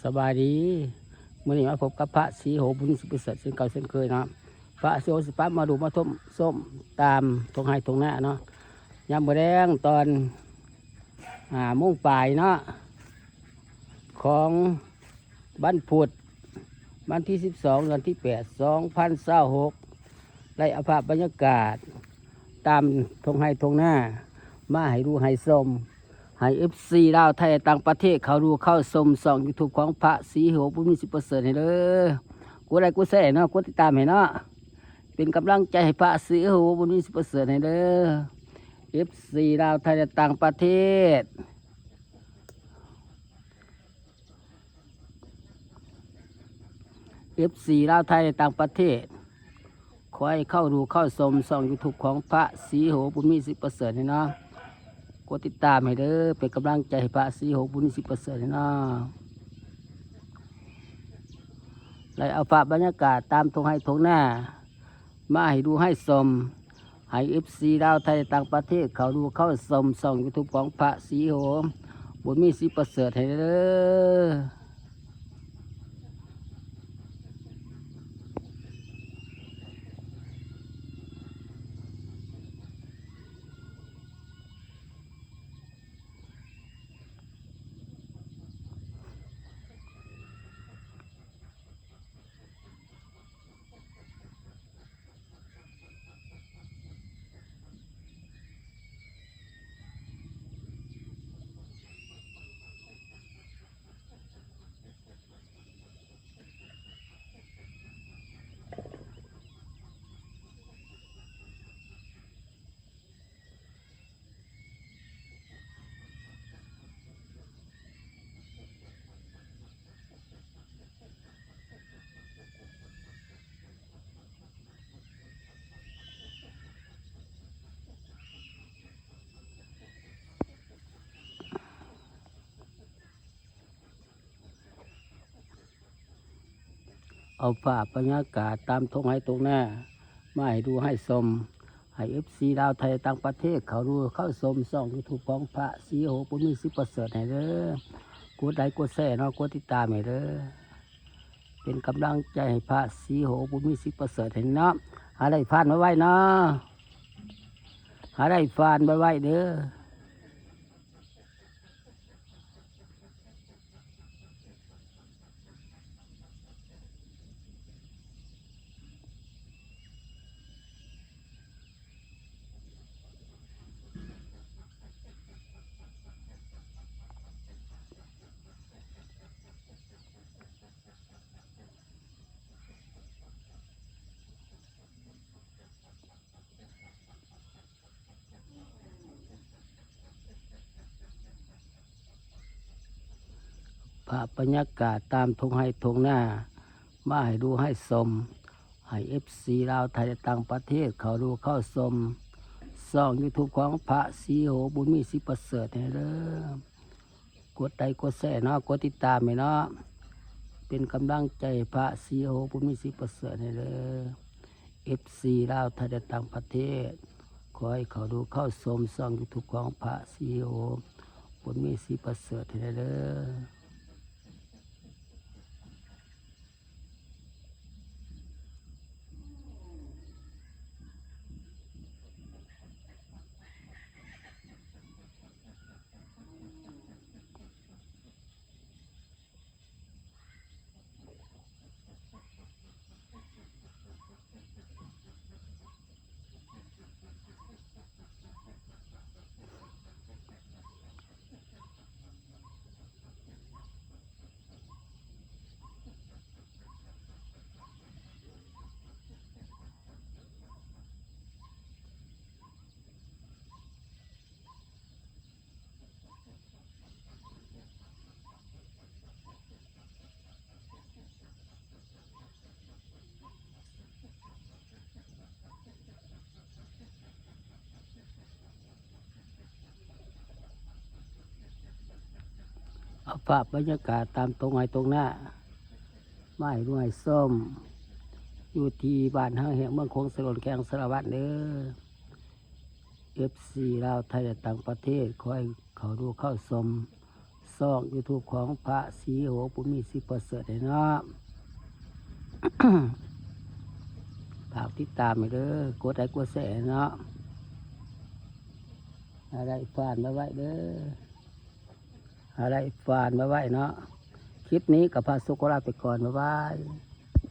สบายดีมื่อนี้มาพบกับพระศรีโหบุญสุประเสริฐเช่นเก่าเช่นเคยเนาะพระศรีโหสิปัมาดูมาทมส้มตามตรงไห้ตรงหน้าเนาะยามมื้อแดงตอนมุ่งปลายเนาะของวันพุธวันที่12เดือนที่8 2026ไล่เอาภาพบรรยากาศตามทงไห้ตรงหน้ามาให้ดูให้ชมให้FCลาวไทยต่างประเทศเขาดูเข้าชมส่อง YouTube ของพระศรีโหบุญมีสิประเสริฐให้เด้อกดไลค์กดแชร์เนาะกดติดตามให้เนาะเป็นกำลังใจให้พระศรีโหบุญมีสิประเสริฐให้เด้อ FC ลาวไทยต่างประเทศลาวไทยต่างประเทศขอให้เข้าดูเข้าชมส่อง YouTube ของพระศรีโหบุญมีสิประเสริฐให้เนาะกดติดตามให้เด้อเป็นกำลังใจให้พระศรีโหบุญมีสิประเสริฐให้เนาะไล่เอาภาพบรรยากาศตามทงไห้ทงหน้ามาให้ดูให้ชมให้FCลาวไทยต่างประเทศเขาดูเข้าชมส่อง YouTube ของพระศรีโหบุญมีสิประเสริฐให้เด้อเอาภาพบรรยากาศตามทงไห้ตรงหน้ามาให้ดูให้ชมให้FCลาวไทยต่างประเทศเขาดูเข้าชมส่อง YouTube ของพระศรีโหบุญมีสิประเสริฐให้เด้อกดไลค์กดแชร์เนาะกดติดตามให้เด้อเป็นกำลังใจให้พระศรีโหบุญมีสิประเสริฐให้เนาะหาได้ฟานไว้เนาะหาได้ฟานไว้เด้อภาพบรรยากาศตามทงไห้ทงหน้ามาให้ดูให้ชมให้FCลาวไทยต่างประเทศเขาดูเข้าชมส่อง YouTube ของพระศรีโหบุญมีสิประเสริฐให้เด้อกดไลค์กดแชร์เนาะกดติดตามให้เนาะเป็นกำลังใจให้พระศรีโหบุญมีสิประเสริฐให้เด้อ FC ลาวไทยต่างประเทศขอให้เขาดูเข้าชมส่อง YouTube ของพระศรีโหบุญมีสิประเสริฐให้เด้อเอาภาพบรรยากาศตามตรงไห้ตรงหน้ามาให้ดูให้ส้มอยู่ที่บ้านห้างแห่งเมืองคงสลนแขงสารวัตรเด้อ FC ลาวไทยและต่างประเทศขอให้เขาดูเข้าชม ซ่องยูทูบของพระศรีโหปุมีสิประเสริฐเนาะ ฝากติดตามไปเด้อกดไลค์กดแชร์เนาะอะไรฝานมาไว้เด้ออะไรฝานมาไว้เนาะคลิปนี้กับพระสุกราไปก่อนบ๊ายบาย